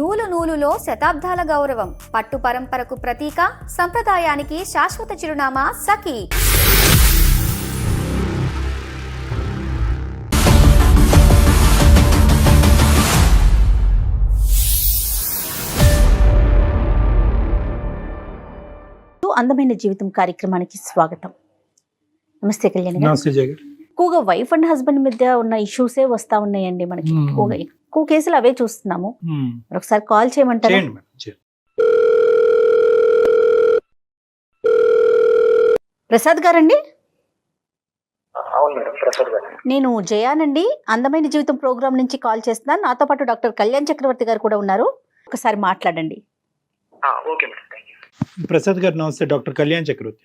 నూలు నూలులో శతాబ్దాల గౌరవం, పట్టు పరంపరకు ప్రతీక, సంప్రదాయానికి శాశ్వత చిరునామా సఖీ. అందమైన జీవితం కార్యక్రమానికి స్వాగతం. నమస్తే కళ్యాణి గారు. నమస్తే జగన్. ఎక్కువగా వైఫ్ అండ్ హస్బెండ్ మధ్య ఉన్న ఇష్యూసే వస్తా ఉన్నాయండి మనకి. ఎక్కువ కేసులు అవే చూస్తున్నాము. ఒకసారి కాల్ చేయమంటారా? ప్రసాద్ గారండి. నేను జయానండి, అందమైన జీవితం ప్రోగ్రామ్ నుంచి కాల్ చేస్తున్నాను. నాతో పాటు డాక్టర్ కళ్యాణ్ చక్రవర్తి గారు కూడా ఉన్నారు. ఒకసారి మాట్లాడండి. ప్రసాద్ గారు నమస్తే. డాక్టర్ కళ్యాణ్ చక్రవర్తి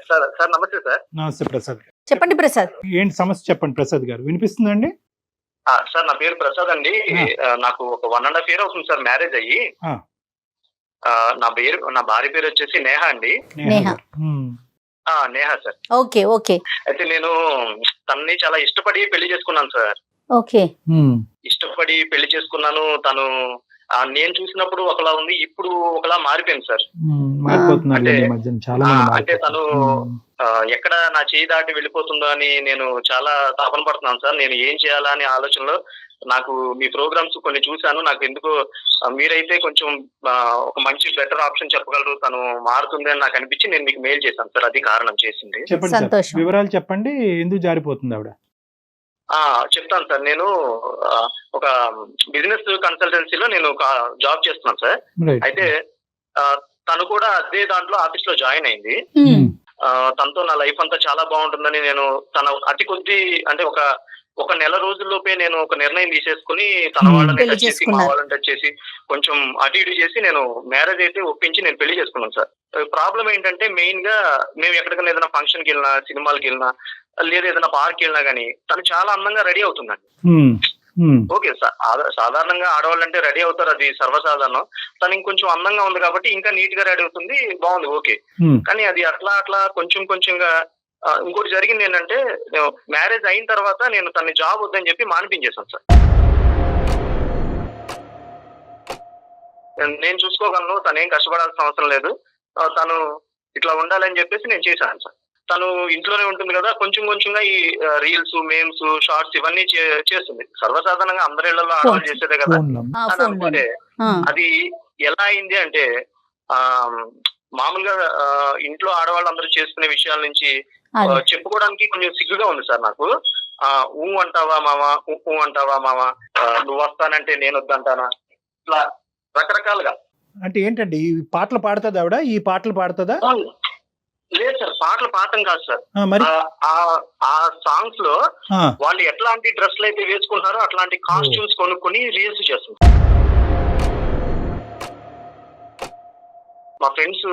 సార్ నమస్తే సార్. నమస్తే ప్రసాద్ గారు. చెప్పండి ప్రసాద్. ఏంటి సమస్య చెప్పండి ప్రసాద్ గారు, వినిపిస్తుందండి? సార్ నా పేరు ప్రసాద్ అండి. నాకు ఒక 1.5 year అవుతుంది సార్ మ్యారేజ్ అయ్యి. నా భార్య పేరు వచ్చేసి నేహ అండి. నేహ సార్. Okay okay. అయితే నేను తనని చాలా ఇష్టపడి పెళ్లి చేసుకున్నాను సార్. ఓకే. ఇష్టపడి పెళ్లి చేసుకున్నాను. తను నేను చూసినప్పుడు ఒకలా ఉంది, ఇప్పుడు ఒకలా మారిపోయింది సార్. అంటే తను ఎక్కడ నా చేయి దాటి వెళ్ళిపోతుందో అని నేను చాలా తాపన పడుతున్నాను సార్. నేను ఏం చేయాలా అనే ఆలోచనలో నాకు మీ ప్రోగ్రామ్స్ కొన్ని చూశాను. నాకు ఎందుకు మీరైతే కొంచెం ఒక మంచి బెటర్ ఆప్షన్ చెప్పగలరు, తను మారుతుంది అని నాకు అనిపించి నేను మీకు మెయిల్ చేశాను సార్. అది కారణం చేసింది. చెప్పండి, వివరాలు చెప్పండి. ఎందుకు జారిపోతుంది ఆవిడ? చెప్తాను సార్. నేను ఒక బిజినెస్ కన్సల్టెన్సీలో నేను జాబ్ చేస్తున్నాను సార్. అయితే తను కూడా అదే దాంట్లో ఆఫీస్ లో జాయిన్ అయింది. తనతో నా లైఫ్ అంతా చాలా బాగుంటుందని నేను తన అతి కొద్ది అంటే ఒక నెల రోజుల్లోపే నేను ఒక నిర్ణయం తీసేసుకుని తన వాళ్ళని టచ్ చేసి మా వాళ్ళని టచ్ చేసి కొంచెం అటు ఇటు చేసి నేను మ్యారేజ్ అయితే ఒప్పించి నేను పెళ్లి చేసుకున్నాను సార్. ప్రాబ్లం ఏంటంటే మెయిన్ గా మేము ఎక్కడికైనా ఏదైనా ఫంక్షన్కి వెళ్ళినా, సినిమాలకి వెళ్ళినా, లేదా ఏదైనా పార్క్ వెళ్ళినా గానీ తను చాలా అందంగా రెడీ అవుతుందండి. ఓకే సార్, సాధారణంగా ఆడవాళ్ళు అంటే రెడీ అవుతారు, అది సర్వసాధారణం. తను ఇంకొంచెం అందంగా ఉంది కాబట్టి ఇంకా నీట్ గా రెడీ అవుతుంది, బాగుంది, ఓకే. కానీ అది అట్లా కొంచెంగా ఇంకోటి జరిగింది ఏంటంటే, మ్యారేజ్ అయిన తర్వాత నేను తన జాబ్ వద్దని చెప్పి మానిపించేశాను సార్. నేను చూసుకోగలను, తను ఏం కష్టపడాల్సిన అవసరం లేదు, తను ఇట్లా ఉండాలని చెప్పేసి నేను చేశాను సార్. తను ఇంట్లోనే ఉంటుంది కదా, కొంచెంగా ఈ రీల్స్, మేమ్స్, షార్ట్స్ ఇవన్నీ చేస్తుంది. సర్వసాధారణంగా అందరి ఇళ్లలో ఆడవాళ్ళు చేసేదే కదా అని అనుకుంటే, అది ఎలా అయింది అంటే మామూలుగా ఇంట్లో ఆడవాళ్ళు అందరూ చేసుకునే విషయాల నుంచి చెప్పుకోవడానికి కొంచెం సిగ్గుగా ఉంది సార్ నాకు. అంటావా మామ, అంటావా మామ, నువ్వు వస్తానంటే నేను వద్దంటానా, ఇట్లా రకరకాలుగా. అంటే ఏంటండి, ఈ పాటలు పాడుతుందా ఆవిడ? ఈ పాటలు పాడుతుందా? లేదు సార్, పాటలు పాడటం కాదు సార్. ఆ సాంగ్స్ లో వాళ్ళు ఎట్లాంటి డ్రెస్లు అయితే వేసుకుంటారో అట్లాంటి కాస్ట్యూమ్స్ కొనుక్కొని రీల్స్ చేస్తుంది. మా ఫ్రెండ్స్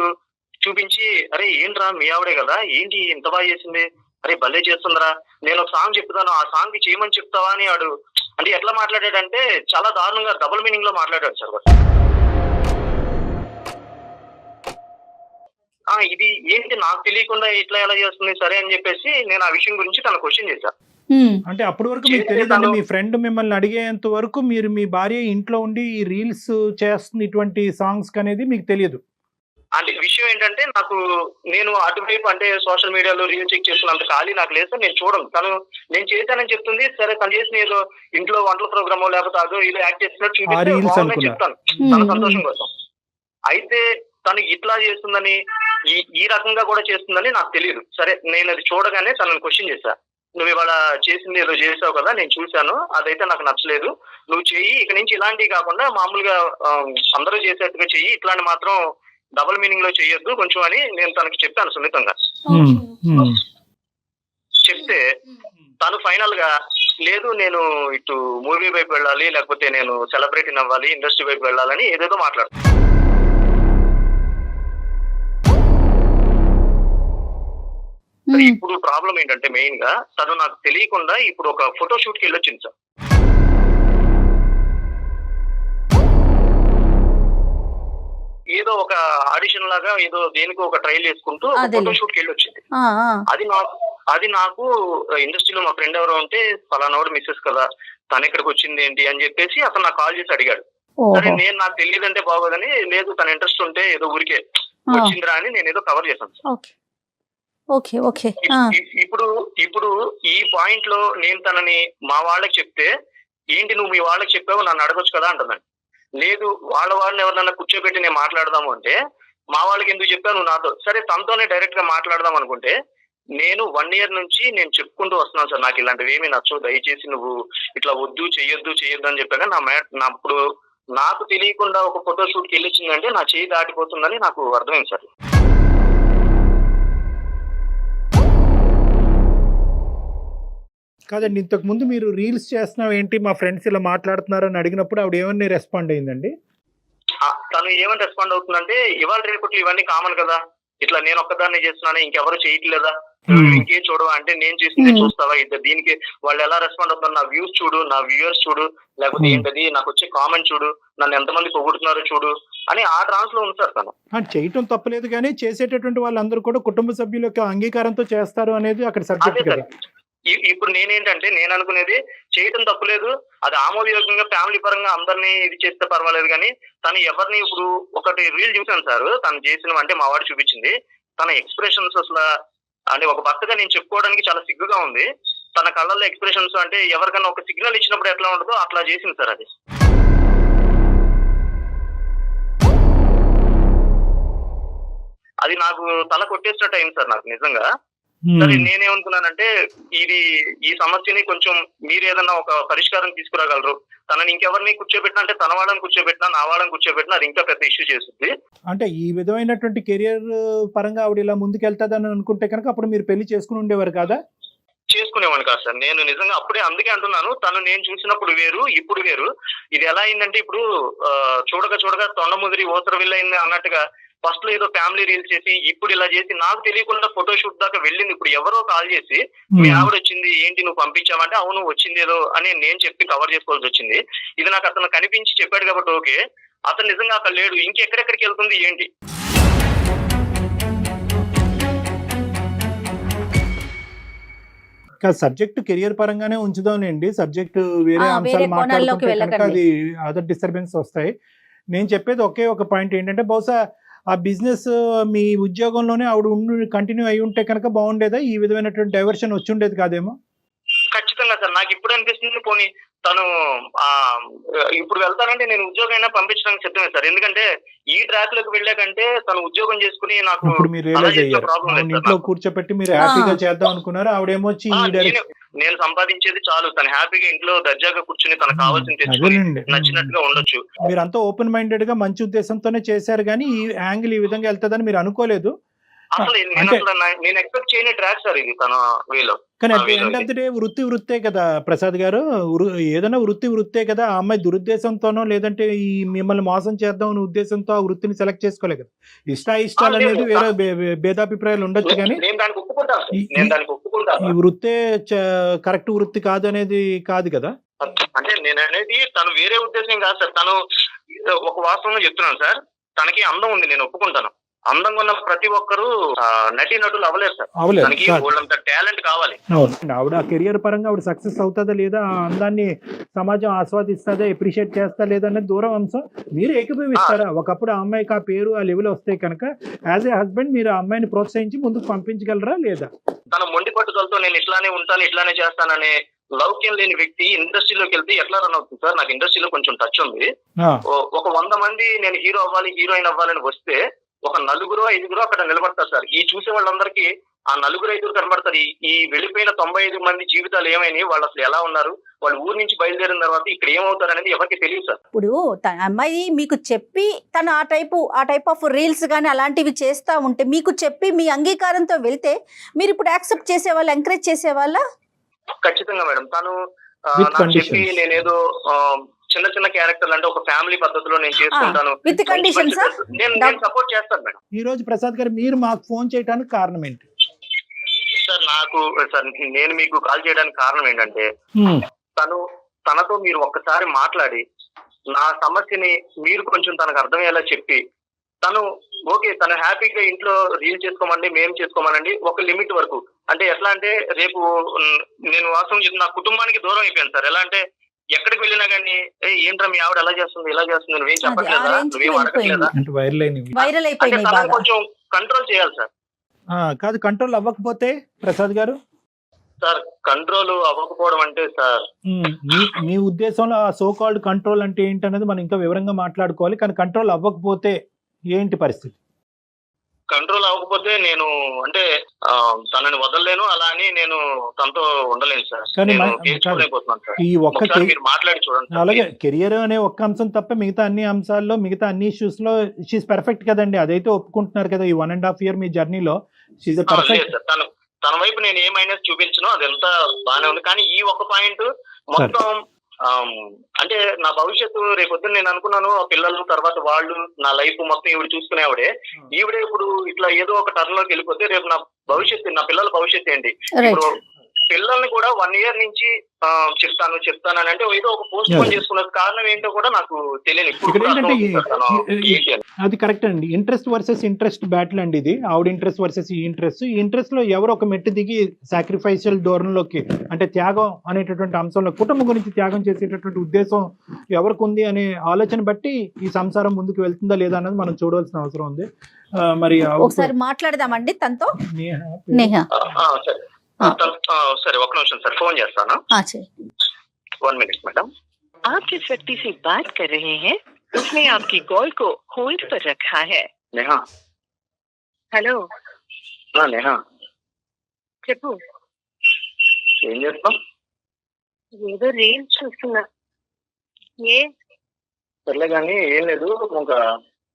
చూపించి, అరే ఏంట్రా మీ ఆవిడే కదా, ఏంటి ఇంత బాగా చేసింది, అరే భలే చేస్తుందిరా, నేను ఒక సాంగ్ చెప్తాను, ఆ సాంగ్ చేయమని చెప్తావా అని వాడు అంటే ఎట్లా మాట్లాడాడంటే చాలా దారుణంగా డబుల్ మీనింగ్ లో మాట్లాడాడు సార్. ఇది ఏంటి నాకు తెలియకుండా ఇట్లా ఎలా చేస్తుంది సరే అని చెప్పేసి నేను ఆ విషయం గురించి తన క్వశ్చన్ చేశాను. అంటే అప్పటి వరకు మీకు తెలియదండి, మీ ఫ్రెండ్ మిమ్మల్ని అడిగేంత వరకు మీరు మీ భార్య ఇంట్లో ఉండి ఈ రీల్స్ చేస్తుంది ఇటువంటి సాంగ్స్ అనేది మీకు తెలియదు? అంటే విషయం ఏంటంటే, నేను అటువైపు అంటే సోషల్ మీడియాలో రీల్ చెక్ చేస్తున్నంత ఖాళీ నాకు లేదు సార్. నేను చూడను, తను నేను చేశానని చెప్తుంది, సరే తను చేసిన ఏదో ఇంట్లో వంటల ప్రోగ్రామ్ లేకపోతే అదో ఏదో యాక్ట్ చేస్తున్నట్టు చూపిస్తే చెప్తాను తన సంతోషం కోసం. అయితే తను ఇట్లా చేస్తుందని, ఈ రకంగా కూడా చేస్తుందని నాకు తెలియదు. సరే నేను అది చూడగానే తనని క్వశ్చన్ చేశా, నువ్వు ఇవాళ చేసింది ఏదో చేసావు కదా, నేను చూశాను, అదైతే నాకు నచ్చలేదు, నువ్వు చెయ్యి, ఇక నుంచి ఇలాంటివి కాకుండా మామూలుగా అందరూ చేసేట్టుగా చెయ్యి, ఇట్లాంటి మాత్రం డబుల్ మీనింగ్ లో చెయ్యొద్దు కొంచెం అని నేను తనకి చెప్పాను సున్నితంగా. చెప్తే తను ఫైనల్ గా లేదు, నేను ఇటు మూవీ వైపు వెళ్ళాలి, లేకపోతే నేను సెలబ్రిటీ అవ్వాలి, ఇండస్ట్రీ వైపు వెళ్ళాలని ఏదేదో మాట్లాడుతాను. ఇప్పుడు ప్రాబ్లం ఏంటంటే మెయిన్ గా తను నాకు తెలియకుండా ఇప్పుడు ఒక ఫోటో షూట్ కి వెళ్ళొచ్చింది సార్. ఏదో ఒక ఆడిషన్ లాగా ఏదో దేనికి ఒక ట్రైల్ చేసుకుంటూ ఫోటో షూట్ కి వెళ్ళొచ్చింది. అది నాకు ఇండస్ట్రీలో మా ఫ్రెండ్ ఎవరో ఉంటే ఫలానాడు మిస్సెస్ కదా, తను ఇక్కడికి వచ్చింది ఏంటి అని చెప్పేసి అతను నాకు కాల్ చేసి అడిగాడు. సరే నేను నాకు తెలియదంటే బాగోదని, లేదు తన ఇంట్రెస్ట్ ఉంటే ఏదో ఊరికే వచ్చిందిరా అని నేను ఏదో కవర్ చేశాను సార్. Okay okay. ఇప్పుడు ఈ పాయింట్ లో నేను తనని మా వాళ్ళకి చెప్తే, ఏంటి నువ్వు మీ వాళ్ళకి చెప్పావు నన్ను అడగొచ్చు కదా అంటుందండి. లేదు వాళ్ళని ఎవరినైనా కూర్చోబెట్టి నేను మాట్లాడదాము అంటే, మా వాళ్ళకి ఎందుకు చెప్పావు నువ్వు నాతో, సరే తనతోనే డైరెక్ట్ గా మాట్లాడదాం అనుకుంటే, నేను 1 year నుంచి నేను చెప్పుకుంటూ వస్తున్నాను సార్ నాకు ఇలాంటివి ఏమీ నచ్చవు, దయచేసి నువ్వు ఇట్లా వద్దు చెయ్యొద్దు అని చెప్పాక ఇప్పుడు నాకు తెలియకుండా ఒక ఫోటో షూట్కి వెళ్ళిచ్చిందంటే నా చేయి దాటిపోతుందని నాకు అర్థమైంది సార్. కాదండి, ఇంతకు ముందు మీరు రీల్స్ చేస్తున్నావు ఏంటి మా ఫ్రెండ్స్ ఇలా మాట్లాడుతున్నారు అని అడిగినప్పుడు ఆవిడ ఏమని రెస్పాండ్ అయిందండి? తను ఏమని రెస్పాండ్ అవుతుందంటే, ఇవాళ రేపట్లో ఇవన్నీ కామన్ కదా, ఇట్లా నేను ఒక్కదాన్ని చేస్తున్నాను ఇంకెవరు చేయట్లేదా, ఇంకేం చూడవా అంటే, నేను చేసిందే చూస్తావా, దీనికి వాళ్ళు ఎలా రెస్పాండ్ అవుతున్నారు, నా వ్యూస్ చూడు, నా వ్యూయర్స్ చూడు, లేకపోతే ఏంటది నాకు వచ్చే కామెంట్ చూడు, నన్ను ఎంతమంది పొగుడుతున్నారో చూడు అని ఆ ట్రాన్స్ లో ఉంది సార్ తను. చేయటం తప్పలేదు కానీ చేసేటటువంటి వాళ్ళందరూ కూడా కుటుంబ సభ్యుల యొక్క అంగీకారంతో చేస్తారు అనేది అక్కడ సబ్జెక్ట్ కదా. ఇప్పుడు నేనేంటంటే నేను అనుకునేది, చేయటం తప్పులేదు, అది ఆమోదయోగ్యంగా ఫ్యామిలీ పరంగా అందరినీ ఇది చేస్తే పర్వాలేదు, కానీ తను ఎవరిని ఇప్పుడు ఒకటి రీల్ చూసాను సార్ తను చేసిన, అంటే మా వాడు చూపించింది, తన ఎక్స్ప్రెషన్స్ అసలు అంటే ఒక భర్తగా నేను చెప్పుకోవడానికి చాలా సిగ్గుగా ఉంది. తన కళ్ళల్లో ఎక్స్ప్రెషన్స్ అంటే ఎవరికైనా ఒక సిగ్నల్ ఇచ్చినప్పుడు ఎట్లా ఉంటుందో అట్లా చేసింది సార్. అది నాకు తల కొట్టేసినట్టు అయింది సార్ నాకు నిజంగా. సరే నేనేమనుకున్నానంటే, ఈ సమస్యని కొంచెం మీరు ఏదన్నా ఒక పరిష్కారం తీసుకురాగలరు, తనని ఇంకెవరిని కూర్చోబెట్టినా, అంటే తన వాళ్ళని కూర్చోబెట్టినా నా వాళ్ళని కూర్చోబెట్టినా అది ఇంకా పెద్ద ఇష్యూ చేస్తుంది. అంటే ఈ విధమైనటువంటి కెరియర్ పరంగా ఆవిడ ఇలా ముందుకెళ్తాదని అనుకుంటే కనుక అప్పుడు మీరు పెళ్లి చేసుకుని ఉండేవారు కాదా? చేసుకునేవాడిని కాదు సార్ నేను నిజంగా. అప్పుడే అందుకే అంటున్నాను, తను నేను చూసినప్పుడు వేరు ఇప్పుడు వేరు. ఇది ఎలా అయిందంటే, ఇప్పుడు చూడగా తొండ ముదిరి ఓసర విల్లయింది అన్నట్టుగా ఫస్ట్ లో ఏదో ఫ్యామిలీ రీల్స్ చేసి ఇప్పుడు ఇలా చేసి నాకు తెలియకుండా ఫోటో షూట్ దాకా వెళ్ళింది. ఇప్పుడు ఎవరో కాల్ చేసి మీ ఆవిడ వచ్చింది ఏంటి నువ్వు పంపించావంటే, అవును వచ్చింది ఏదో అని నేను చెప్పి కవర్ చేసుకోవాల్సి వచ్చింది. ఇది నాకు అతను కనిపించి చెప్పాడు కాబట్టి ఓకే, అతను నిజంగా అక్కడ లేడు, ఇంకెక్కడెక్కడికి వెళ్తుంది ఏంటి? సబ్జెక్ట్ కెరియర్ పరంగానే ఉంచుదాంలేండి, సబ్జెక్ట్ వేరే అంశాలు మాట్లాడుకుంటే కనుక అది అదర్ డిస్టర్బెన్స్ వస్తాయి. నేను చెప్పేది ఒకే ఒక పాయింట్ ఏంటంటే, బహుశా ఆ బిజినెస్ మీ ఉద్యోగంలోనే ఆవిడ కంటిన్యూ అయి ఉంటే కనుక బాగుండేదా, ఈ విధమైనటువంటి డైవర్షన్ వచ్చి ఉండేది కాదేమో? ఖచ్చితంగా సార్ నాకు ఇప్పుడు అనిపిస్తుంది, పోనీ తను ఇప్పుడు వెళ్తానంటే నేను ఉద్యోగం అయినా పంపించడానికి సిద్ధమే సార్. ఎందుకంటే ఈ ట్రాక్ లోకి వెళ్ళాకంటే తను ఉద్యోగం చేసుకుని నాకు ఇప్పుడు మీరు రియలైజ్ అయ్యారు, ఇంట్లో కూర్చోపెట్టి మీరు హ్యాపీగా చేద్దాం అనుకున్నారు, ఆవిడేమొచ్చి నేను సంపాదించేది చాలు, తను హ్యాపీగా ఇంట్లో దర్జాగా కూర్చుని తనకు కావాల్సింది తెచ్చుకుని నచ్చినట్టుగా ఉండొచ్చు. మీరంతా ఓపెన్ మైండెడ్ గా మంచి ఉద్దేశంతోనే చేశారు, కానీ ఈ యాంగిల్ ఈ విధంగా వెళ్తుందని మీరు అనుకోలేదు. అసలు నేను ఎక్స్పెక్ట్ చేయని ట్రాక్ సార్ ఇది తన వేలో. కానీ at the end of the day వృత్తే కదా ప్రసాద్ గారు, ఏదైనా వృత్తే కదా. ఆ అమ్మాయి దురుద్దేశంతోనో లేదంటే ఈ మిమ్మల్ని మోసం చేద్దాం అనే ఉద్దేశంతో ఆ వృత్తిని సెలెక్ట్ చేసుకోలే కదా. ఇష్టాలు అనేది వేరే భేదాభిప్రాయాలు ఉండొచ్చు, కానీ ఈ వృత్తే కరెక్ట్ వృత్తి కాదు అనేది కాదు కదా. అంటే నేను అనేది తను వేరే ఉద్దేశం కాదు సార్. తను ఒక వాస్తవంగా చెప్తున్నాను సార్, తనకి అందం ఉంది, నేను ఒప్పుకుంటాను. అందంగా ఉన్న ప్రతి ఒక్కరు నటులు అవ్వలేరు సార్, తనకి వాళ్ళంత టాలెంట్ కావాలి. ఆవిడ కెరియర్ పరంగా ఆవిడ సక్సెస్ అవుతుందా లేదా, ఆ అందాన్ని సమాజం ఆస్వాదిస్తుందా, ఎప్రిషియేట్ చేస్తా లేదా అనేది దూరం అంశం. మీరు ఏకీభవిస్తారా? ఒకప్పుడు ఆ అమ్మాయికి ఆ పేరు ఆ లెవెల్ వస్తే కనుక యాజ్ ఏ హస్బెండ్ మీరు ఆ అమ్మాయిని ప్రోత్సహించి ముందుకు పంపించగలరా లేదా? తన మొండి పట్టుదలతో నేను ఇట్లానే ఉంటాను ఇట్లానే చేస్తాననే లౌక్యం లేని వ్యక్తి ఇండస్ట్రీలోకి వెళ్తే ఎట్లా రన్ అవుతుంది సార్? నాకు ఇండస్ట్రీలో కొంచెం టచ్ ఉంది. ఒక 100 మంది నేను హీరో అవ్వాలి హీరోయిన్ అవ్వాలని వస్తే ఒక 4-5 అక్కడ నిలబడతారు సార్. ఈ చూసే వాళ్ళందరికీ ఆ 4-5 కనబడతారు. ఈ వెళ్ళిపోయిన 95 మంది జీవితాలు ఏమైనాయి, వాళ్ళు అసలు ఎలా ఉన్నారు, వాళ్ళు ఊరి నుంచి బయలుదేరిన తర్వాత ఇక్కడ ఏమవుతారు అనేది ఎవరికి తెలియదు సార్. ఇప్పుడు అమ్మాయి మీకు చెప్పి తను ఆ టైప్ ఆఫ్ రీల్స్ కానీ అలాంటివి చేస్తా ఉంటే, మీకు చెప్పి మీ అంగీకారంతో వెళ్తే మీరు ఇప్పుడు యాక్సెప్ట్ చేసేవాళ్ళు, ఎంకరేజ్ చేసేవాళ్ళ? ఖచ్చితంగా మేడం. తను నాకు చెప్పి నేనేదో చిన్న క్యారెక్టర్లు అంటే ఒక ఫ్యామిలీ పద్ధతిలో నేను చేసుకుంటాను, నేను సపోర్ట్ చేస్తాను మేడం. ఈ రోజు ప్రసాద్ గారు మీరు మాకు ఫోన్ చేయడానికి కారణం ఏంటి సార్? నేను మీకు కాల్ చేయడానికి కారణం ఏంటంటే, తనతో మీరు ఒక్కసారి మాట్లాడి నా సమస్యని మీరు కొంచెం తనకు అర్థమయ్యేలా చెప్పి, తను ఓకే తను హ్యాపీగా ఇంట్లో రీల్ చేసుకోమండి మేము చేసుకోమనండి ఒక లిమిట్ వరకు. అంటే ఎట్లా అంటే, రేపు నేను వాస్తవం చెప్తున్నా, నా కుటుంబానికి దూరం అయిపోయాను సార్. ఎలా అంటే ఎక్కడికి వెళ్ళినా గానీ ఏంట్రా మీ ఆవిడ ఎలా చేస్తుంది ఇలా చేస్తుంది నువ్వేం ఆ చెప్పట్లేదా range కి నువ్వేం అడగట్లేదా అంటే వైరల్ అయినవి. వైరల్ అంటే అయిపోయినాయి తనని బాగా. కొంచెం కంట్రోల్ చేయాలి సార్. కాదు, కంట్రోల్ అవ్వకపోతే ప్రసాద్ గారు, సార్ కంట్రోల్ అవ్వకపోవడం అంటే సార్ మీ ఉద్దేశంలో ఆ సో కాల్డ్ కంట్రోల్ అంటే ఏంటనేది మనం ఇంకా వివరంగా మాట్లాడుకోవాలి. కానీ కంట్రోల్ అవ్వకపోతే ఏంటి పరిస్థితి? కంట్రోల్ అవ్వకపోతే నేను అంటే తనని వదలలేను, అలా అని నేను తనతో ఉండలేను సార్. కానీ నేను కాదు, తీర్చుకోలేకపోతున్నాను సార్. ఈ ఒక్క ఒకసారి మీరు మాట్లాడి చూడండి సార్. అలాగే కెరియర్ అనే ఒక్క అంశం తప్ప మిగతా అన్ని అంశాల్లో, మిగతా అన్ని ఇష్యూస్ లో షీఈ్ పర్ఫెక్ట్ కదండి. అదైతే ఒప్పుకుంటున్నారు కదా. ఈ 1.5 year మీ జర్నీలో షీఈ్ లేదు పర్ఫెక్ట్. సార్, తన వైపు నేను ఏ మైనస్ చూపించను, అదంతా బాగానే ఉంది. కానీ ఈ ఒక్క పాయింట్ మొత్తం అంటే నా భవిష్యత్తు రేపొద్దున నేను అనుకున్నాను పిల్లలు తర్వాత వాళ్ళు నా లైఫ్ మొత్తం ఈవిడ చూసుకునేవాడే. ఈవిడే ఇప్పుడు ఇట్లా ఏదో ఒక టర్న్ లోకి వెళ్ళిపోతే రేపు నా భవిష్యత్తు, నా పిల్లల భవిష్యత్తు ఏంటి? ఇప్పుడు పిల్లల్ని కూడా 1 year నుంచి చెప్తాను అని అంటే ఏదో ఒక పోస్ట్ పోన్ చేసుకున్న కారణం ఏంటో కూడా నాకు తెలియదు. ఇక్కడ ఏంటంటే అది కరెక్ట్ అండి. ఇంట్రెస్ట్ వర్సెస్ ఇంట్రెస్ట్ బ్యాటిల్ అండి ఇది. ఆవిడ ఇంట్రెస్ట్ వర్సెస్ ఈ ఇంట్రెస్ట్ లో ఎవరు ఒక మెట్టు దిగి సాక్రిఫైషియల్ ధోరణిలోకి, అంటే త్యాగం అనేటటువంటి అంశంలో కుటుంబం గురించి త్యాగం చేసేటటువంటి ఉద్దేశం ఎవరికి ఉంది అనే ఆలోచన బట్టి ఈ సంసారం ముందుకు వెళ్తుందా లేదా అన్నది మనం చూడవలసిన అవసరం ఉంది. మరి ఒకసారి మాట్లాడదామండి తనతో. నేహ సరే ఒక్క నిమిషం సార్, ఫోన్ చేస్తాను. 1 minute మేడం. आप जिस व्यक्ति से बात कर रहे हैं उसने आपकी कॉल को होल्ड पर रखा है. నేహా. हेलो, నేహా చెప్పు. ఏం చేస్తాం? ఏదో రీల్స్ చూస్తున్నా. ఏ సర్లే కానీ ఏం లేదు. ఒక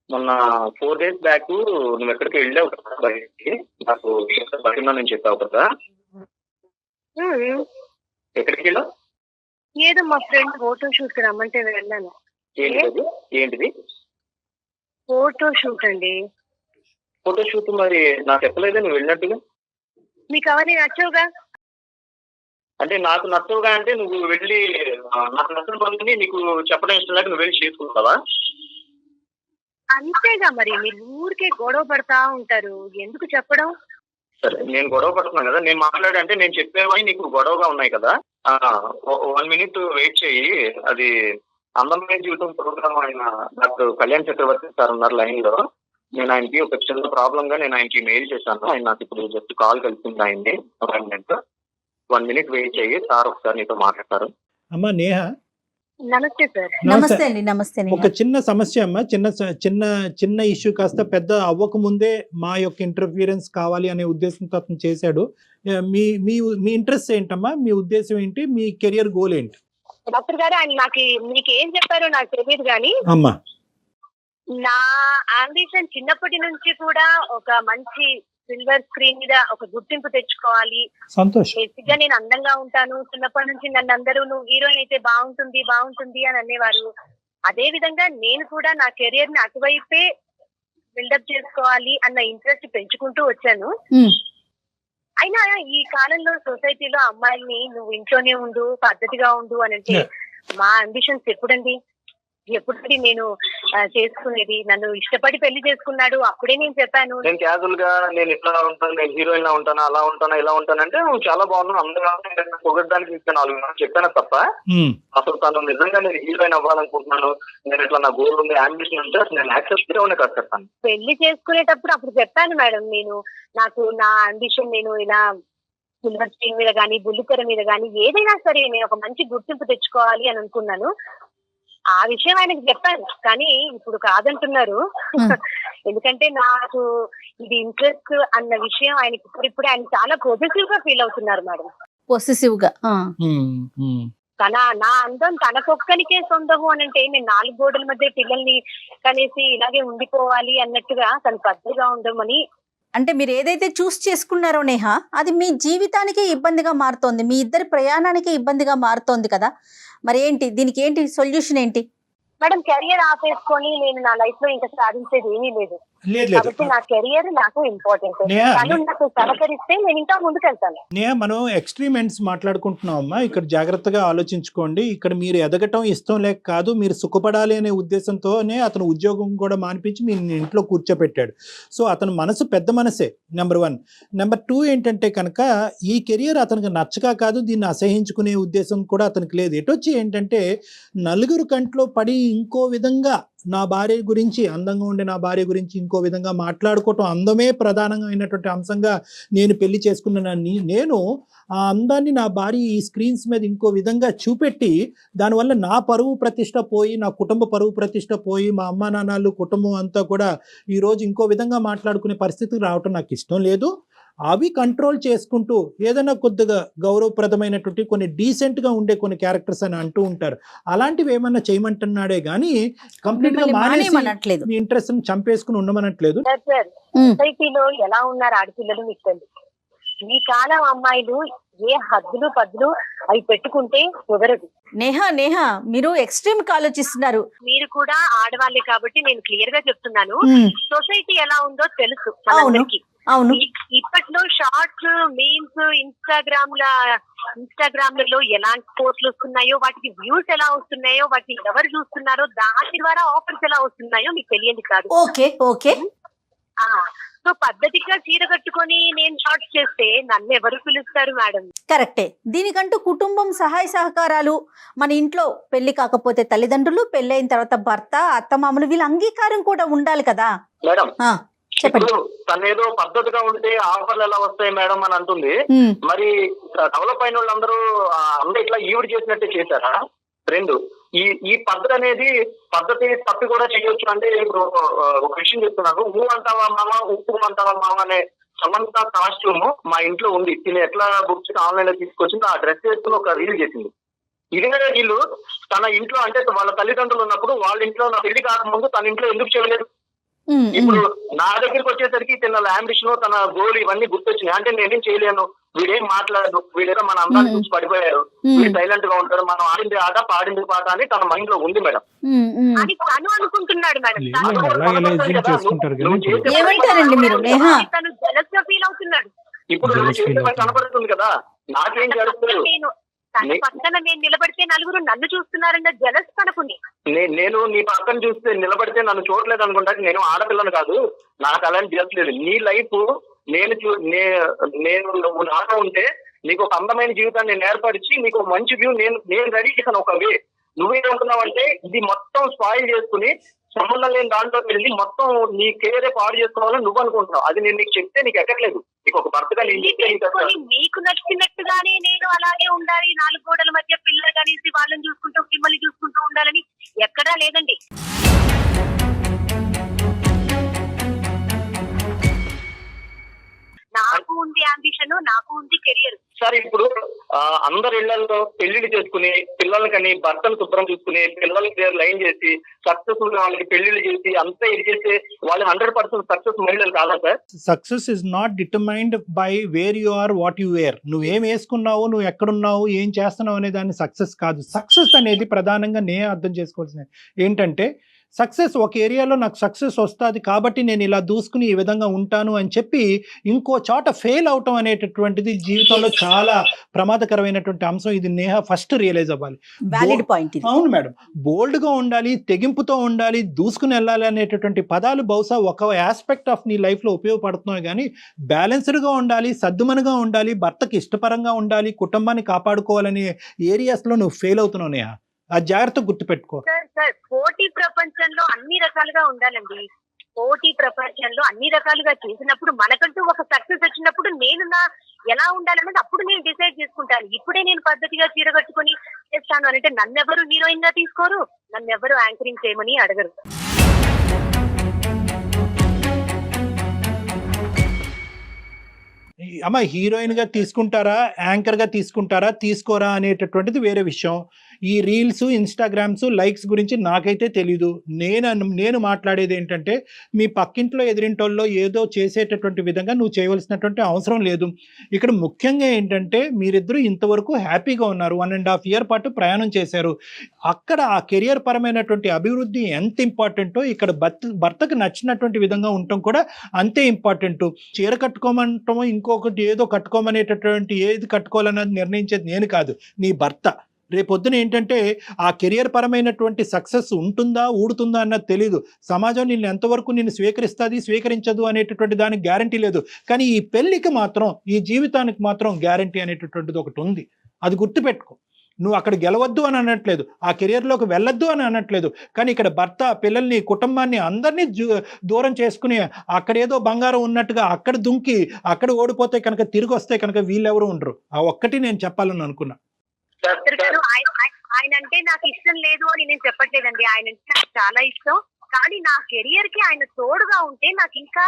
మొన్న 4 days బ్యాక్ నువ్వు ఎక్కడికి వెళ్ళావు కదా బయటికి, నాకు బయట నేను చెప్పావు కదా. ఎక్కడికి వెళ్ళావు? ఏదో మా ఫ్రెండ్ ఫోటో షూట్ రమ్మంటే వెళ్ళాను. ఏంటిది? ఫోటో షూట్ అండి. ఫోటో షూట్ మరి నాకు చెప్పలేదే నువ్వు వెళ్ళినట్టుగా. మీకు అవన్నీ నచ్చవుగా? అంటే నాకు నచ్చవుగా అంటే నువ్వు వెళ్ళి నాకు నచ్చిన పనులని నీకు చెప్పడం ఇష్టం లేక నువ్వు వెళ్ళి చేసుకుంటావా? అంతేగా, మరి మీరు ఊరికే గొడవ పడతా ఉంటారు, ఎందుకు చెప్పడం? సరే నేను గొడవ పడుతున్నాను కదా, నేను మాట్లాడే అంటే నేను చెప్పేవని నీకు గొడవగా ఉన్నాయి కదా. 1 minute వెయిట్ చేయి. అది అందమైన జీవితం ప్రోగ్రామ్ ఆయన డాక్టర్ కళ్యాణ్ చక్రవర్తి సార్ ఉన్నారు లైన్ లో. నేను ఆయనకి ఒక చిన్న ప్రాబ్లం గా నేను ఆయనకి మెయిల్ చేశాను. ఆయన నాకు ఇప్పుడు జస్ట్ కాల్ కలిసింది ఆయన్ని. 1 minute వెయిట్ చేయి, సార్ ఒకసారి నీతో మాట్లాడతారు. అమ్మా నేహ, నమస్తే సార్. నమస్తే అండి. నమస్తే. ఒక చిన్న సమస్య అమ్మా, చిన్న ఇష్యూ కాస్త పెద్ద అవ్వక ముందే మా యొక్క ఇంటర్ఫియరెన్స్ కావాలి అనే ఉద్దేశంతో అతను చేశాడు. మీ మీ ఇంట్రెస్ట్ ఏంటమ్మా? మీ ఉద్దేశం ఏంటి? మీ కెరియర్ గోల్ ఏంటి? డాక్టర్ గారు, ఆయన మీకు ఏం చెప్పారో నాకు తెలియదు కానీ అమ్మా, నా అంబిషన్ చిన్నప్పటి నుంచి కూడా ఒక మంచి సిల్వర్ స్క్రీన్ మీద ఒక గుర్తింపు తెచ్చుకోవాలి. సంతోషం. బేసిక్ గా నేను అందంగా ఉంటాను. చిన్నప్పటి నుంచి నన్ను అందరూ నువ్వు హీరోయిన్ అయితే బాగుంటుంది అని అనేవారు. అదే విధంగా నేను కూడా నా కెరియర్ ని అటువైపే బిల్డప్ చేసుకోవాలి అన్న ఇంట్రెస్ట్ పెంచుకుంటూ వచ్చాను. అయినా ఈ కాలంలో సొసైటీలో అమ్మాయిల్ని నువ్వు ఇంట్లోనే ఉండు, పద్ధతిగా ఉండు అని అంటే మా అంబిషన్స్ ఎప్పుడండి నేను చేసుకునేది? నన్ను ఇష్టపడి పెళ్లి చేసుకున్నాడు, అప్పుడే నేను చెప్పాను నేను క్యాజువల్ గా నేను ఇట్లా ఉంటాను, నేను హీరోయిన్ లా ఉంటాను, అలా ఉంటాను, ఇలా ఉంటానంటే నువ్వు చాలా బాగున్నావు, అందరూ పొగడ్డానికి ఇస్తే 4 minutes చెప్పాను తప్ప అసలు తను నిజంగా నేను హీరోయిన్ అవ్వాలనుకుంటున్నాను, నేను ఇట్లా నా గోల్ ఉంది, అంబిషన్ ఉంటే నేను యాక్సెప్ట్ చేయమని కాదు చెప్తాను. పెళ్లి చేసుకునేటప్పుడు అప్పుడు చెప్పాను మేడం, నాకు నా అంబిషన్ నేను ఇలా సిల్వర్ స్క్రీన్ మీద గానీ బుల్లితెర మీద గానీ ఏదైనా సరే నేను ఒక మంచి గుర్తింపు తెచ్చుకోవాలి అని అనుకున్నాను. ఆ విషయం ఆయనకి చెప్పాను, కానీ ఇప్పుడు కాదంటున్నారు. ఎందుకంటే నాకు ఇది ఇంట్రెస్ట్ అన్న విషయం ఆయనకి ఇప్పుడు ఆయన చాలా పొజిటివ్ గా ఫీల్ అవుతున్నారు మేడం. పొసెసివ్ గా నా అందం తనకొక్కనికే సొంతము అని అంటే నేను 4 గోడల మధ్య పిల్లల్ని కనేసి ఇలాగే ఉండిపోవాలి అన్నట్టుగా తను పద్ధతిగా ఉండమని. అంటే మీరు ఏదైతే చూస్ చేసుకున్నారో నేహ, అది మీ జీవితానికి ఇబ్బందిగా మారుతోంది, మీ ఇద్దరి ప్రయాణానికి ఇబ్బందిగా మారుతోంది కదా. మరి ఏంటి దీనికి ఏంటి సొల్యూషన్ ఏంటి? మేడం కెరియర్ ఆపేసుకొని నేను నా లైఫ్ లో ఇంకా సాధించేది ఏమీ లేదు. లేదు కాబట్టి నా కెరియర్ నాకు ఇంపార్టెంట్. తను నాకు సహకరిస్తే నేను ఇంకా ముందుకెళ్తాను. మనం ఎక్స్ట్రీమ్ ఎండ్స్ మాట్లాడుకుంటున్నాం అమ్మా. ఇక్కడ జాగ్రత్తగా ఆలోచించుకోండి. ఇక్కడ మీరు ఎదగటం ఇష్టం లేక కాదు, మీరు సుఖపడాలి అనే ఉద్దేశంతోనే అతను ఉద్యోగం కూడా మానిపించి మీ ఇంట్లో కూర్చోపెట్టాడు. సో అతను మనసు పెద్ద మనసే, నెంబర్ 1. నెంబర్ 2 ఏంటంటే కనుక ఈ కెరియర్ అతనికి నచ్చక కాదు, దీన్ని అసహించుకునే ఉద్దేశం కూడా అతనికి లేదు. ఎటొచ్చి ఏంటంటే నలుగురు కంట్లో పడి ఇంకో విధంగా నా భార్య గురించి, అందంగా ఉండే నా భార్య గురించి ఇంకో విధంగా మాట్లాడుకోవటం, అందమే ప్రధానమైనటువంటి అంశంగా నేను పెళ్లి చేసుకున్నానని, నేను ఆ అందాన్ని నా భార్య ఈ స్క్రీన్స్ మీద ఇంకో విధంగా చూపెట్టి దానివల్ల నా పరువు ప్రతిష్ట పోయి, నా కుటుంబ పరువు ప్రతిష్ట పోయి, మా అమ్మా నాన్నలు కుటుంబం అంతా కూడా ఈరోజు ఇంకో విధంగా మాట్లాడుకునే పరిస్థితికి రావటం నాకు ఇష్టం లేదు. అవి కంట్రోల్ చేసుకుంటూ ఏదైనా కొద్దిగా గౌరవప్రదమైనటువంటి కొన్ని డీసెంట్గా ఉండే కొన్ని క్యారెక్టర్స్ అని అంటూ ఉంటారు, అలాంటివి ఏమన్నా చేయమంటున్నాడే కానీ కంప్లీట్ గా మానేసి మీ ఇంట్రెస్ట్ చంపేసుకుని ఉండమనట్లేదు. సొసైటీలో ఎలా ఉన్నారు ఆడపిల్లలు మీకు తెలుసు. ఈ కాలం అమ్మాయిలు ఏ హద్దులు పద్దులు అవి పెట్టుకుంటే కుదరదు. నేహా మీరు ఎక్స్ట్రీమ్ గా ఆలోచిస్తున్నారు. మీరు కూడా ఆడవాళ్ళే కాబట్టి నేను క్లియర్ గా చెప్తున్నాను. సొసైటీ ఎలా ఉందో తెలుసు మనందరికీ. అవును, ఇప్పట్లో షార్ట్స్, మీమ్స్, ఇన్స్టాగ్రామ్లలో ఎలాంటి పోస్టులు వస్తున్నాయో, వాటికి వ్యూస్ ఎలా వస్తున్నాయో, వాటిని ఎవరు చూస్తున్నారో, దాని ద్వారా ఆఫర్స్ ఎలా వస్తున్నాయో మీకు తెలియదు కాదు. ఓకే. సో పద్ధతిగా చీర కట్టుకొని నేను షార్ట్స్ చేస్తే నన్ను ఎవరు పిలుస్తారు మేడం? కరెక్టే. దీనికంటూ కుటుంబం సహాయ సహకారాలు, మన ఇంట్లో పెళ్లి కాకపోతే తల్లిదండ్రులు, పెళ్ళైన తర్వాత భర్త, అత్తమామలు, వీళ్ళ అంగీకారం కూడా ఉండాలి కదా మేడం. చెప్పండి. తనేదో పద్ధతిగా ఉంటే ఆఫర్లు ఎలా వస్తాయి మేడం అని అంటుంది. మరి డెవలప్ అయిన వాళ్ళందరూ అందరూ ఇట్లా ఈవిడ చేసినట్టే చేశారా? 2, ఈ పద్ధతి అనేది పద్ధతి తప్పి కూడా చేయొచ్చు. అంటే ఇప్పుడు ఒక విషయం చెప్తున్నాను. ఊ అంటావా మామ, ఉప్పు అంటావా మామ అనే సమంత కాస్ట్యూమ్ మా ఇంట్లో ఉంది. తిని ఎట్లా బుక్ చేసి ఆన్లైన్ లో తీసుకొచ్చింది, ఆ డ్రెస్ వేసుకుని ఒక రీల్ చేసింది. ఇదే వీళ్ళు తన ఇంట్లో, అంటే వాళ్ళ తల్లిదండ్రులు ఉన్నప్పుడు వాళ్ళ ఇంట్లో నా పెళ్లి కాకముందు తన ఇంట్లో ఎందుకు చేయలేదు? ఇప్పుడు నా దగ్గరికి వచ్చేసరికి తన అంబిషన్, తన గోల్ ఇవన్నీ గుర్తొచ్చినాయి. అంటే నేనేం చేయలేను, వీడేం మాట్లాడదు, వీడేదో మన అందాన్ని చూసి పడిపోయారు, వీడు సైలెంట్ గా ఉంటారు, మనం ఆడింది ఆట పాడింది పాట అని తన మైండ్ లో ఉంది మేడం. అని తను అనుకుంటున్నాడు మేడం. ఏమంటారండి మీరు? తను జెలస్ గా ఫీల్ అవుతున్నాడు. ఇప్పుడు కనపడుతుంది కదా, నాకేం జరుగుతుంది. తన పక్కన నేను నిలబడితే నలుగురు నన్ను చూస్తున్నారన్న జెలస్ తనకుంది. నేను నీ పక్కన చూస్తే నిలబడితే నన్ను చూడలేదు అనుకుంటా. నేను ఆడపిల్లను కాదు, నాకు అలాంటి జరగలేదు. నీ లైఫ్ నేను నువ్వు నాతో ఉంటే నీకు ఒక అందమైన జీవితాన్ని నేను ఏర్పరిచి నీకు ఒక మంచి వ్యూ నేను రెడీ చేశాను. ఒక వే నువ్వేమనుకున్నావంటే ఇది మొత్తం స్పాయిల్ చేసుకుని సంబంధం లేని దాంట్లో వెళ్ళి మొత్తం నీ కెరీరే పాడు చేసుకోవాలని నువ్వు అనుకుంటున్నావు. అది నేను నీకు చెప్తే నీకు ఎక్కట్లేదు. నీకు ఒక భర్తగా మీకు నచ్చినట్టుగానే నేను అలాగే ఉండాలి, 4 గోడల మధ్య పిల్లలు కలిసి వాళ్ళని చూసుకుంటూ మిమ్మల్ని చూసుకుంటూ ఉండాలని ఎక్కడా లేదండి. నాకు ఉంది అంబిషన్, నాకు ఉంది కెరియర్. సార్ ఇప్పుడు అందరి ఇళ్లలో పెళ్లిళ్ళు చేసుకుని పిల్లల్ని కానీ భర్తను శుభ్రం చూసుకుని పిల్లలకి లైన్ చేసి సక్సెస్ఫుల్ వాళ్ళకి పెళ్లిళ్ళు చేసి అంతా ఇది చేస్తే వాళ్ళు 100% సక్సెస్ మహిళలు కాదా sir? Success is not determined by where you are, what you wear. నువ్వేం వేసుకున్నావు, నువ్వు ఎక్కడున్నావు, ఏం చేస్తున్నావు అనే దాన్ని సక్సెస్ కాదు. సక్సెస్ అనేది ప్రధానంగా నేను అర్థం చేసుకోవాల్సింది ఏంటంటే, సక్సెస్ ఒక ఏరియాలో నాకు సక్సెస్ వస్తుంది కాబట్టి నేను ఇలా దూసుకుని ఈ విధంగా ఉంటాను అని చెప్పి ఇంకో చోట ఫెయిల్ అవటం అనేటటువంటిది జీవితంలో చాలా ప్రమాదకరమైనటువంటి అంశం. ఇది నేహ ఫస్ట్ రియలైజ్ అవ్వాలి. అవును మేడం, బోల్డ్గా ఉండాలి, తెగింపుతో ఉండాలి, దూసుకుని వెళ్ళాలి అనేటటువంటి పదాలు బహుశా ఒక ఆస్పెక్ట్ ఆఫ్ నీ లైఫ్లో ఉపయోగపడుతున్నాయి కానీ బ్యాలెన్స్డ్గా ఉండాలి, సద్దుమనుగా ఉండాలి, భర్తకి ఇష్టపరంగా ఉండాలి, కుటుంబాన్ని కాపాడుకోవాలనే ఏరియాస్లో నువ్వు ఫెయిల్ అవుతున్నావు నేహ. ఆ జాగ్రత్త గుర్తుపెట్టుకో. సార్ పోటీ ప్రపంచంలో అన్ని రకాలుగా ఉండాలండి. పోటీ ప్రపంచంలో అన్ని రకాలుగా చేసినప్పుడు మనకంటూ ఒక సక్సెస్ వచ్చినప్పుడు నేను ఎలా ఉండాలన్నది అప్పుడు నేను డిసైడ్ చేసుకుంటాను. ఇప్పుడే నేను పద్ధతిగా చీర కట్టుకొని చేస్తాను అంటే నన్నెవరు హీరోయిన్ గా తీసుకోరు, నన్నెవరు యాంకరింగ్ చేయమని అడగరు. అమ్మ హీరోయిన్ గా తీసుకుంటారా, యాంకర్ గా తీసుకుంటారా, తీసుకోరా అనేటటువంటిది వేరే విషయం. ఈ రీల్స్, ఇన్స్టాగ్రామ్స్, లైక్స్ గురించి నాకైతే తెలీదు. నేను మాట్లాడేది ఏంటంటే మీ పక్కింట్లో ఎదిరింటోళ్ళలో ఏదో చేసేటటువంటి విధంగా నువ్వు చేయవలసినటువంటి అవసరం లేదు. ఇక్కడ ముఖ్యంగా ఏంటంటే మీరిద్దరూ ఇంతవరకు హ్యాపీగా ఉన్నారు, 1.5 year పాటు ప్రయాణం చేశారు. అక్కడ ఆ కెరియర్ పరమైనటువంటి అభివృద్ధి ఎంత ఇంపార్టెంటో ఇక్కడ భర్తకు నచ్చినటువంటి విధంగా ఉండటం కూడా అంతే ఇంపార్టెంట్. చీర కట్టుకోమంటామో ఇంకొకటి ఏదో కట్టుకోమనేటటువంటి ఏది కట్టుకోవాలన్నది నిర్ణయించేది నేను కాదు, నీ భర్త. రేపొద్దున ఏంటంటే ఆ కెరియర్ పరమైనటువంటి సక్సెస్ ఉంటుందా ఊడుతుందా అన్నది తెలీదు. సమాజం నిన్ను ఎంతవరకు నిన్ను స్వీకరిస్తుంది స్వీకరించదు అనేటటువంటి దానికి గ్యారంటీ లేదు. కానీ ఈ పెళ్లికి మాత్రం, ఈ జీవితానికి మాత్రం గ్యారంటీ అనేటటువంటిది ఒకటి ఉంది. అది గుర్తుపెట్టుకో. నువ్వు అక్కడ గెలవద్దు అని అనట్లేదు, ఆ కెరియర్లోకి వెళ్ళొద్దు అని అనట్లేదు. కానీ ఇక్కడ భర్త, పిల్లల్ని, కుటుంబాన్ని అందరినీ దూరం చేసుకుని అక్కడేదో బంగారం ఉన్నట్టుగా అక్కడ దుంకి అక్కడ ఓడిపోతే కనుక తిరిగి వస్తే కనుక వీళ్ళెవరు ఉండరు. ఆ ఒక్కటి నేను చెప్పాలని అనుకున్నా. ఆయన అంటే నాకు ఇష్టం లేదు అని నేను చెప్పట్లేదండి. ఆయన అంటే నాకు చాలా ఇష్టం. కానీ నా కెరియర్ కి ఆయన తోడుగా ఉంటే, నాకు ఇంకా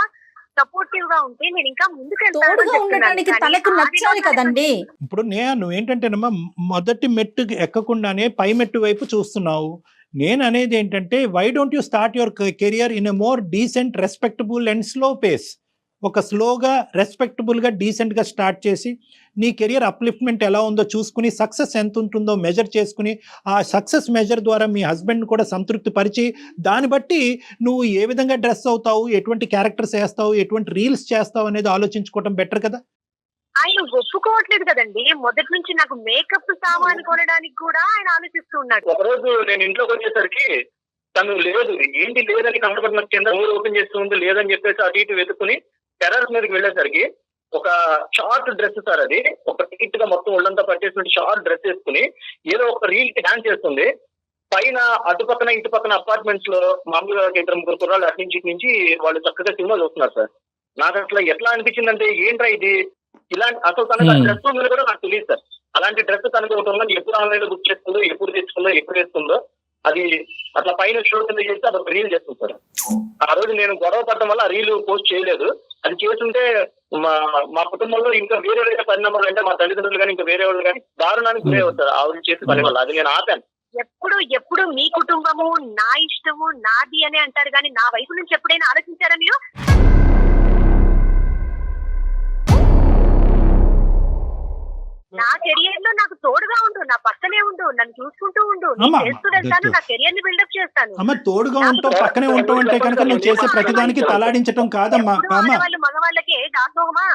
సపోర్టివ్ గా ఉంటే నేను ఇంకా తోడుగా ఉండడానికి తనకు నచ్చాలి కదండి. ఇప్పుడు నువ్వేంటంటేనమ్మా మొదటి మెట్టు ఎక్కకుండానే పై మెట్టు వైపు చూస్తున్నావు. నేను అనేది ఏంటంటే why don't you start your career in a more decent, respectable and slow pace. ఒక స్లోగా, రెస్పెక్టబుల్గా, డీసెంట్గా స్టార్ట్ చేసి నీ కెరియర్ అప్లిఫ్ట్మెంట్ ఎలా ఉందో చూసుకుని, సక్సెస్ ఎంత ఉంటుందో మెజర్ చేసుకుని, ఆ సక్సెస్ మెజర్ ద్వారా మీ హస్బెండ్ కూడా సంతృప్తి పరిచి, దాన్ని బట్టి నువ్వు ఏ విధంగా డ్రెస్ అవుతావు, ఎటువంటి క్యారెక్టర్స్ వేస్తావు, ఎటువంటి రీల్స్ చేస్తావు అనేది ఆలోచించుకోవడం బెటర్ కదా. ఆయన ఒప్పుకోవట్లేదు కదండి. మొదటి నుంచి నాకు మేకప్ సామాన్ కొనడానికి కూడా ఆయన ఆలోచిస్తూ ఉన్నాడు. ఒకరోజు నేను ఇంట్లోకి వచ్చేసరికి తను లేదు, ఏంటి లేదని కనపడుతున్న కింద ఓపెన్ చేస్తుంది, లేదని చెప్పేసి అటు ఇటు వెతుకుని టెర్రస్ మీదకి వెళ్ళేసరికి ఒక షార్ట్ డ్రెస్ సార్, అది ఒక టికెట్ గా మొత్తం ఒళ్ళంతా పట్టేసినట్టు షార్ట్ డ్రెస్ వేసుకుని ఏదో ఒక రీల్ కి డాన్స్ చేస్తుంది. పైన అటు పక్కన ఇటు పక్కన అపార్ట్మెంట్స్ లో మామూలుగా 2-3 కుర్రాళ్ళు అటు నుంచి ఇటు నుంచి వాళ్ళు చక్కగా సినిమా చూస్తున్నారు సార్. నాకు అట్లా ఎట్లా అనిపించిందంటే ఏంట్రా ఇది, ఇలాంటి అసలు తనకు డ్రెస్ ఉందని కూడా నాకు తెలియదు సార్. అలాంటి డ్రెస్ తనకు ఒకటి ఉందని ఎప్పుడు ఆన్లైన్ లో బుక్ చేస్తుందో, ఎప్పుడు తెచ్చుకుందో, ఎప్పుడు వేస్తుందో, అది అట్లా పైన షో కింద చేస్తే అదొక రీల్ చేస్తుంది సార్. ఆ రోజు నేను గొడవ పడటం వల్ల ఆ రీల్ పోస్ట్ చేయలేదు. అది చేస్తుంటే మా కుటుంబంలో ఇంకా వేరే వేరే పరిణామాలు, అంటే మా తల్లిదండ్రులు కానీ ఇంకా వేరే వాళ్ళు కానీ దారుణానికి గురే అవుతారు ఆవిడ చేసే పని వల్ల. అది నేను ఆపాను. ఎప్పుడు మీ కుటుంబము, నా ఇష్టము, నాది అని అంటారు కానీ నా వైపు నుంచి ఎప్పుడైనా ఆలోచించారా మీరు? నా కెరియర్ లో నాకు తోడుగా ఉండు, నా పక్కనే ఉండు, నన్ను చూసుకుంటూ ఉండు, నేను చేస్తూ వెళ్తాను, నా కెరియర్ ని బిల్డప్ చేస్తాను. అమ్మ తోడుగా ఉంటావు, పక్కనే ఉంటావు అంటే కనుక నువ్వు చేసే ప్రతిదానికి తలాడించడం కాదమ్మా. ఆడవాళ్ళు మగవాళ్ళకి దాసోహమా?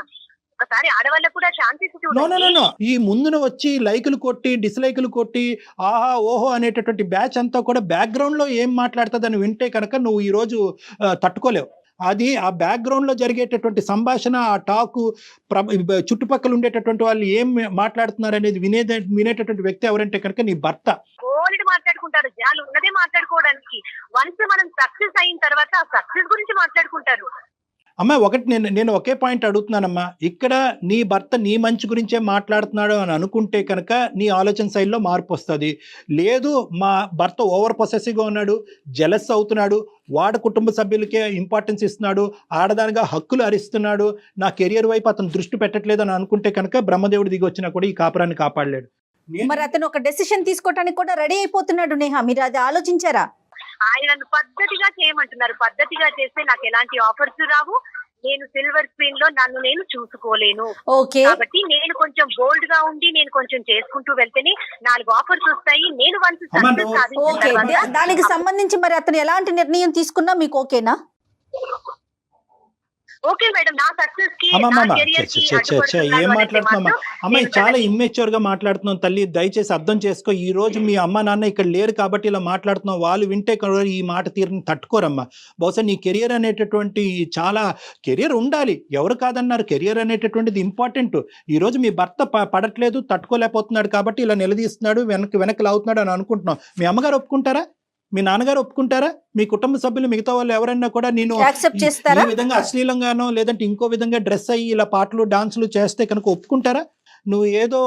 ఒకసారి ఆడవాళ్ళకు కూడా ఛాన్స్. ఈ ముందున వచ్చి లైకులు కొట్టి, డిస్లైకులు కొట్టి, ఆహా ఓహో అనేటటువంటి బ్యాచ్ అంతా కూడా బ్యాక్గ్రౌండ్ లో ఏం మాట్లాడుతుందని వింటే కనుక నువ్వు ఈ రోజు తట్టుకోలేవు. అది ఆ బ్యాక్గ్రౌండ్లో జరిగేటటువంటి సంభాషణ, ఆ టాకు, చుట్టుపక్కల ఉండేటటువంటి వాళ్ళు ఏం మాట్లాడుతున్నారు అనేది వినేటటువంటి వ్యక్తి ఎవరంటే కనుక నీ భర్త. మాట్లాడుకుంటారు, జనాలు ఉన్నదే మాట్లాడుకోవడానికి. వన్స్ మనం సక్సెస్ అయిన తర్వాత ఆ సక్సెస్ గురించి మాట్లాడుకుంటారు. అమ్మ ఒకటి నేను ఒకే పాయింట్ అడుగుతున్నానమ్మా. ఇక్కడ నీ భర్త నీ మంచి గురించే మాట్లాడుతున్నాడు అని అనుకుంటే కనుక నీ ఆలోచన శైలిలో మార్పు వస్తుంది. లేదు మా భర్త ఓవర్ పొసెసివ్గా ఉన్నాడు, జెలస్ అవుతున్నాడు, వాడు కుటుంబ సభ్యులకే ఇంపార్టెన్స్ ఇస్తున్నాడు, ఆడదానిగా హక్కులు హరిస్తున్నాడు, నా కెరియర్ వైపు అతను దృష్టి పెట్టట్లేదు అని అనుకుంటే కనుక బ్రహ్మదేవుడు దిగి వచ్చినా కూడా ఈ కాపురాన్ని కాపాడలేడు. మరి అతను ఒక డెసిషన్ తీసుకోవడానికి కూడా రెడీ అయిపోతున్నాడు నేహ, మీరు అది ఆలోచించారా? ఆయన నన్ను పద్ధతిగా చేయమంటున్నారు. పద్ధతిగా చేస్తే నాకు ఎలాంటి ఆఫర్స్ రావు, నేను సిల్వర్ స్క్రీన్ లో నన్ను నేను చూసుకోలేను. కాబట్టి నేను కొంచెం బోల్డ్ గా ఉండి నేను కొంచెం చేసుకుంటూ వెళ్తేనే 4 ఆఫర్స్ వస్తాయి. నేను దానికి సంబంధించి మరి అతను ఎలాంటి నిర్ణయం తీసుకున్నా మీకు ఓకేనా? ఓకే మేడం, నా సక్సెస్ కి ఏం మాట్లాడుతున్నామా అమ్మాయి, చాలా ఇమ్మెచ్యూర్ గా మాట్లాడుతున్నాం తల్లి, దయచేసి అర్థం చేసుకో. ఈ రోజు మీ అమ్మ నాన్న ఇక్కడ లేరు కాబట్టి ఇలా మాట్లాడుతున్నాం, వాళ్ళు వింటే ఈ మాట తీరుని తట్టుకోరమ్మా. బహుశా నీ కెరియర్ అనేటటువంటి చాలా కెరియర్ ఉండాలి, ఎవరు కాదన్నారు, కెరియర్ అనేటటువంటిది ఇంపార్టెంట్. ఈ రోజు మీ భర్త పడట్లేదు, తట్టుకోలేకపోతున్నాడు కాబట్టి ఇలా నిలదీస్తున్నాడు, వెనక్కి లాగుతున్నాడు అని అనుకుంటున్నాం. మీ అమ్మగారు ఒప్పుకుంటారా? మీ నాన్నగారు ఒప్పుకుంటారా? మీ కుటుంబ సభ్యులు మిగతా వాళ్ళు ఎవరైనా కూడా నేను ఈ విధంగా అశ్లీలంగానో లేదంటే ఇంకో విధంగా డ్రెస్ అయ్యి ఇలా పాటలు డాన్సులు చేస్తే కనుక ఒప్పుకుంటారా? నువ్వు ఏదో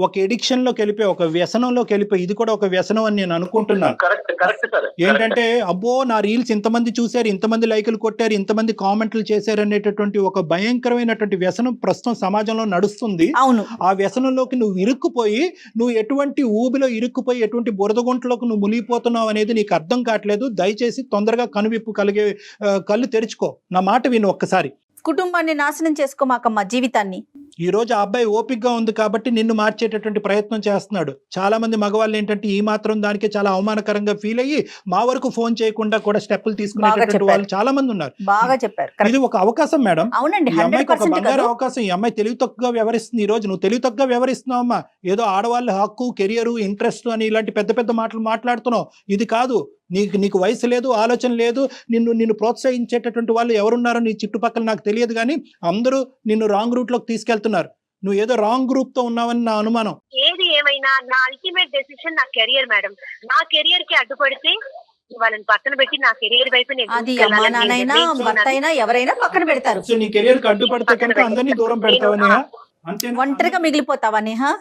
ఒక ఎడిక్షన్ లోకి వెళ్ళిపోయి, ఒక వ్యసనంలోకి వెళ్ళిపోయి, ఇది కూడా ఒక వ్యసనం అని నేను అనుకుంటున్నాను. Correct sir. ఏంటంటే అబ్బో నా రీల్స్ ఇంతమంది చూశారు, ఇంతమంది లైకులు కొట్టారు, ఇంతమంది కామెంట్లు చేశారు అనేటటువంటి ఒక భయంకరమైనటువంటి వ్యసనం ప్రస్తుతం సమాజంలో నడుస్తుంది. అవును. ఆ వ్యసనంలోకి నువ్వు ఇరుక్కుపోయి, నువ్వు ఎటువంటి ఊబిలో ఇరుక్కుపోయి ఎటువంటి బురదగుంటలోకి నువ్వు మునిగిపోతున్నావు అనేది నీకు అర్థం కావట్లేదు. దయచేసి తొందరగా కనువిప్పు కలిగే కళ్ళు తెరుచుకో. నా మాట విను ఒక్కసారి. కుటుంబాన్ని నాశనం చేసుకోమాకమ్మా, జీవితాన్ని. ఈ రోజు ఆ అబ్బాయి ఓపికగా ఉంది కాబట్టి నిన్ను మార్చేటటువంటి ప్రయత్నం చేస్తున్నాడు. చాలా మంది మగవాళ్ళు ఏంటంటే ఈ మాత్రం దానికి చాలా అవమానకరంగా ఫీల్ అయ్యి మా వరకు ఫోన్ చేయకుండా కూడా స్టెప్పులు తీసుకునేటటువంటి వాళ్ళు చాలా మంది ఉన్నారు. బాగా చెప్పారు. ఇది ఒక అవకాశం మేడం. అవునండి, ఈ అమ్మాయికి ఒక బంగారు అవకాశం. ఈ అమ్మాయి తెలివి తక్కువగా వ్యవహరిస్తుంది. ఈ రోజు నువ్వు తెలివి తక్కువగా వ్యవహరిస్తున్నావు అమ్మా. ఏదో ఆడవాళ్ళ హక్కు, కెరియర్, ఇంట్రెస్ట్ అని ఇలాంటి పెద్ద పెద్ద మాటలు మాట్లాడుతున్నావు. ఇది కాదు. నీకు వయసు లేదు, ఆలోచన లేదు. నిన్ను ప్రోత్సహించేటటువంటి వాళ్ళు ఎవరున్నారో నీ చుట్టుపక్కల నాకు తెలియదు, కానీ అందరూ నిన్ను రాంగ్ రూట్ లోకి తీసుకెళ్తున్నారు. నువ్వు ఏదో రాంగ్ గ్రూప్ తో ఉన్నావని నా అనుమానం. ఏది ఏమైనా నా అల్టిమేట్ డెసిషన్ నా కెరియర్ మేడం. నా కెరియర్ కి అడ్డుపడితే వాళ్ళని పక్కన పెట్టి నా కెరియర్ వైపు నేను అది అమ్మా నాన్నైనా భర్త అయినా ఎవరైనా పక్కన పెడతారు. సో నీ కెరియర్ కి అడ్డుపడితే కనుక అందరినీ దూరం పెడతావని అంతే. ఒంటరిగా మిగిలిపోతావా నేహా?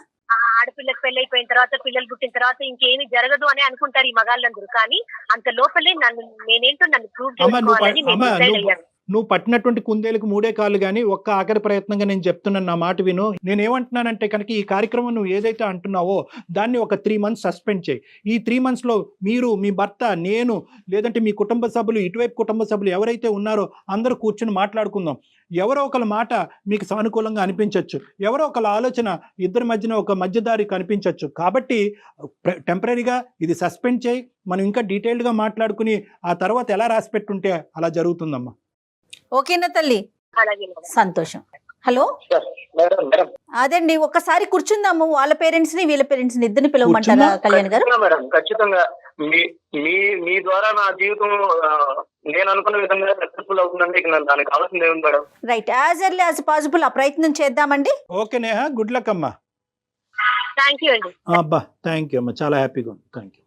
ఆడపిల్లకి పెళ్లి అయిపోయిన తర్వాత, పిల్లలు పుట్టిన తర్వాత ఇంకేమీ జరగదు అని అనుకుంటారు ఈ మగాళ్ళందరూ. కానీ అంత లోపలే నేనేంటో నన్ను ప్రూవ్ చేసుకోవాలని నేను డిసైడ్ అయ్యాను. నువ్వు పట్టినటువంటి కుందేలకు 3 కాళ్ళు కానీ ఒక్క ఆఖరి ప్రయత్నంగా నేను చెప్తున్నాను. నా మాట విను. నేను ఏమంటున్నానంటే కనుక ఈ కార్యక్రమం నువ్వు ఏదైతే అంటున్నావో దాన్ని ఒక 3 months సస్పెండ్ చేయి. ఈ 3 months లో మీరు, మీ భర్త, నేను, లేదంటే మీ కుటుంబ సభ్యులు, ఇటువైపు కుటుంబ సభ్యులు ఎవరైతే ఉన్నారో అందరూ కూర్చొని మాట్లాడుకుందాం. ఎవరో ఒకళ్ళ మాట మీకు సానుకూలంగా అనిపించవచ్చు, ఎవరో ఒకళ్ళ ఆలోచన ఇద్దరి మధ్యన ఒక మధ్యదారి కనిపించవచ్చు. కాబట్టి టెంపరీగా ఇది సస్పెండ్ చేయి. మనం ఇంకా డీటెయిల్డ్గా మాట్లాడుకుని ఆ తర్వాత ఎలా రాసి పెట్టుంటే అలా జరుగుతుందమ్మా. ఓకేనా తల్లి? అలాగే సంతోషం. హలో, అదండి ఒక్కసారి కూర్చుందాము. వాళ్ళ పేరెంట్స్ ని వీళ్ళ పేరెంట్స్ ని ఇద్దరిని పిలవమంటారా కళ్యాణ్ గారు? మేడం ఖచ్చితంగా మీ ద్వారా నా జీవితం నేను అనుకున్న విధంగా సక్సెస్ఫుల్ అవుతుందంటే దానికి కావాల్సింది ఏముంది madam? Right, as early as possible ఆ ప్రయత్నం చేద్దామండి. ఓకే నేహా, గుడ్ లక్ అమ్మా. థ్యాంక్ యూ అండి. అబ్బా థ్యాంక్ యూ అమ్మా, చాలా హ్యాపీగా ఉంది. Thank you.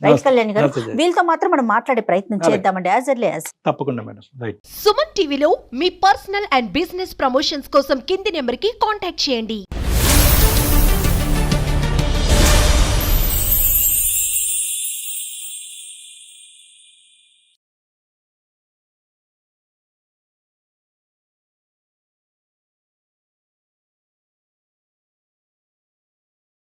రైట్ కళ్యాణ్ గారు, వీళ్ళతో మాత్రం మనం మాట్లాడే ప్రయత్నం చేద్దామండి యాజ్ ఎర్లీ యాజ్. తప్పకుండా మేడం. రైట్. సుమన్ టీవీలో మీ పర్సనల్ అండ్ బిజినెస్ ప్రమోషన్స్ కోసం కింది నెంబర్కి కాంటాక్ట్ చేయండి.